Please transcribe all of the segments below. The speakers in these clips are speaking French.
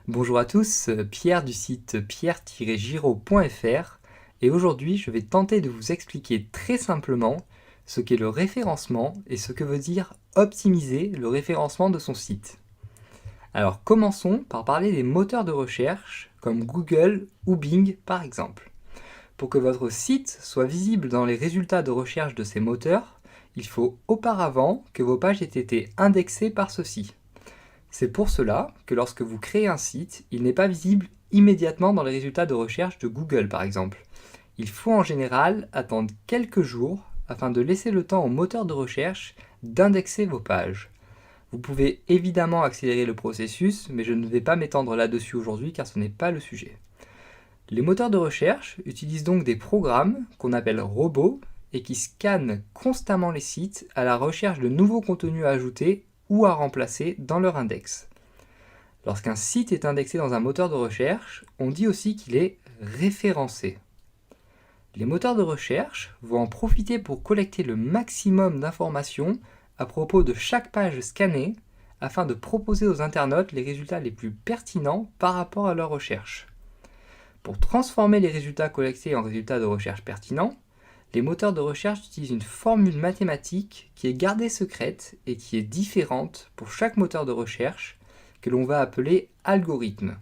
Bonjour à tous, Pierre du site pierre-giraud.fr et aujourd'hui je vais tenter de vous expliquer très simplement ce qu'est le référencement et ce que veut dire optimiser le référencement de son site. Alors commençons par parler des moteurs de recherche comme Google ou Bing par exemple. Pour que votre site soit visible dans les résultats de recherche de ces moteurs, il faut auparavant que vos pages aient été indexées par ceux-ci. C'est pour cela que lorsque vous créez un site, il n'est pas visible immédiatement dans les résultats de recherche de Google par exemple. Il faut en général attendre quelques jours afin de laisser le temps au moteur de recherche d'indexer vos pages. Vous pouvez évidemment accélérer le processus, mais je ne vais pas m'étendre là-dessus aujourd'hui car ce n'est pas le sujet. Les moteurs de recherche utilisent donc des programmes qu'on appelle robots et qui scannent constamment les sites à la recherche de nouveaux contenus à ajouter ou à remplacer dans leur index. Lorsqu'un site est indexé dans un moteur de recherche, on dit aussi qu'il est référencé. Les moteurs de recherche vont en profiter pour collecter le maximum d'informations à propos de chaque page scannée afin de proposer aux internautes les résultats les plus pertinents par rapport à leur recherche. Pour transformer les résultats collectés en résultats de recherche pertinents, les moteurs de recherche utilisent une formule mathématique qui est gardée secrète et qui est différente pour chaque moteur de recherche que l'on va appeler algorithme.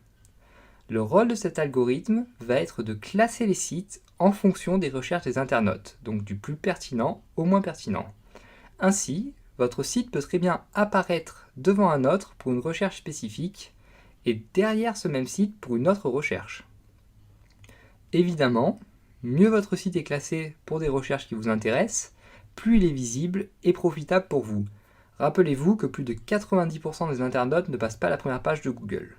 Le rôle de cet algorithme va être de classer les sites en fonction des recherches des internautes, donc du plus pertinent au moins pertinent. Ainsi, votre site peut très bien apparaître devant un autre pour une recherche spécifique et derrière ce même site pour une autre recherche. Évidemment, mieux votre site est classé pour des recherches qui vous intéressent, plus il est visible et profitable pour vous. Rappelez-vous que plus de 90% des internautes ne passent pas la première page de Google.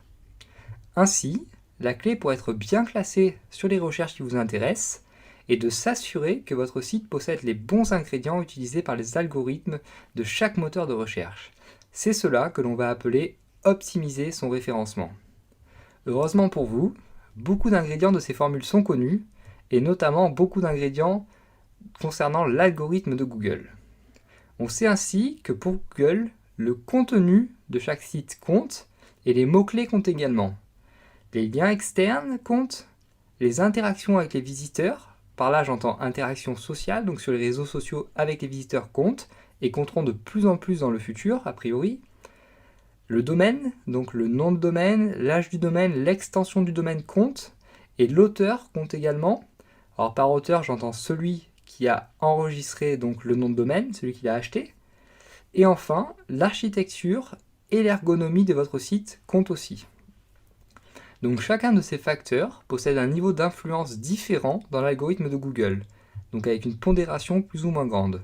Ainsi, la clé pour être bien classé sur les recherches qui vous intéressent est de s'assurer que votre site possède les bons ingrédients utilisés par les algorithmes de chaque moteur de recherche. C'est cela que l'on va appeler optimiser son référencement. Heureusement pour vous, beaucoup d'ingrédients de ces formules sont connus, et notamment beaucoup d'ingrédients concernant l'algorithme de Google. On sait ainsi que pour Google, le contenu de chaque site compte et les mots-clés comptent également. Les liens externes comptent, les interactions avec les visiteurs, par là j'entends interactions sociales, donc sur les réseaux sociaux avec les visiteurs comptent et compteront de plus en plus dans le futur, a priori. Le domaine, donc le nom de domaine, l'âge du domaine, l'extension du domaine compte, et l'auteur compte également. Alors par auteur, j'entends celui qui a enregistré donc le nom de domaine, celui qui l'a acheté. Et enfin, l'architecture et l'ergonomie de votre site comptent aussi. Donc chacun de ces facteurs possède un niveau d'influence différent dans l'algorithme de Google, donc avec une pondération plus ou moins grande.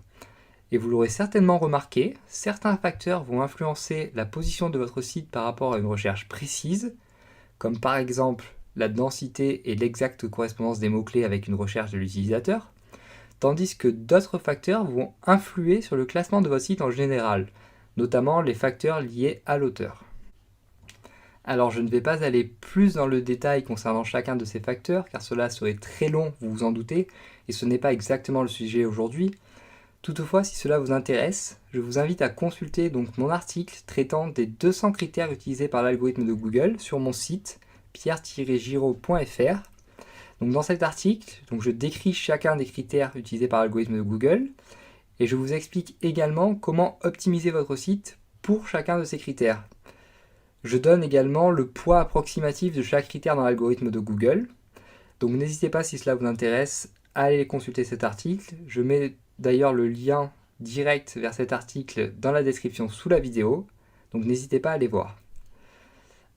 Et vous l'aurez certainement remarqué, certains facteurs vont influencer la position de votre site par rapport à une recherche précise, comme par exemple la densité et l'exacte correspondance des mots-clés avec une recherche de l'utilisateur, tandis que d'autres facteurs vont influer sur le classement de votre site en général, notamment les facteurs liés à l'auteur. Alors je ne vais pas aller plus dans le détail concernant chacun de ces facteurs, car cela serait très long, vous vous en doutez, et ce n'est pas exactement le sujet aujourd'hui. Toutefois, si cela vous intéresse, je vous invite à consulter donc mon article traitant des 200 critères utilisés par l'algorithme de Google sur mon site pierre-giraud.fr. Donc dans cet article, je décris chacun des critères utilisés par l'algorithme de Google et je vous explique également comment optimiser votre site pour chacun de ces critères. Je donne également le poids approximatif de chaque critère dans l'algorithme de Google. Donc n'hésitez pas, si cela vous intéresse, à aller consulter cet article. Je mets d'ailleurs le lien direct vers cet article dans la description sous la vidéo, donc n'hésitez pas à aller voir.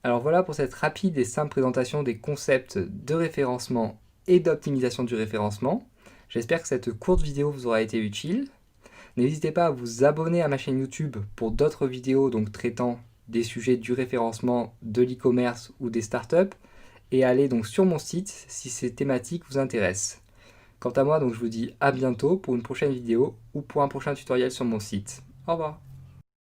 Alors voilà pour cette rapide et simple présentation des concepts de référencement et d'optimisation du référencement. J'espère que cette courte vidéo vous aura été utile. N'hésitez pas à vous abonner à ma chaîne YouTube pour d'autres vidéos donc traitant des sujets du référencement, de l'e-commerce ou des startups, et à aller donc sur mon site si ces thématiques vous intéressent. Quant à moi, je vous dis à bientôt pour une prochaine vidéo ou pour un prochain tutoriel sur mon site. Au revoir.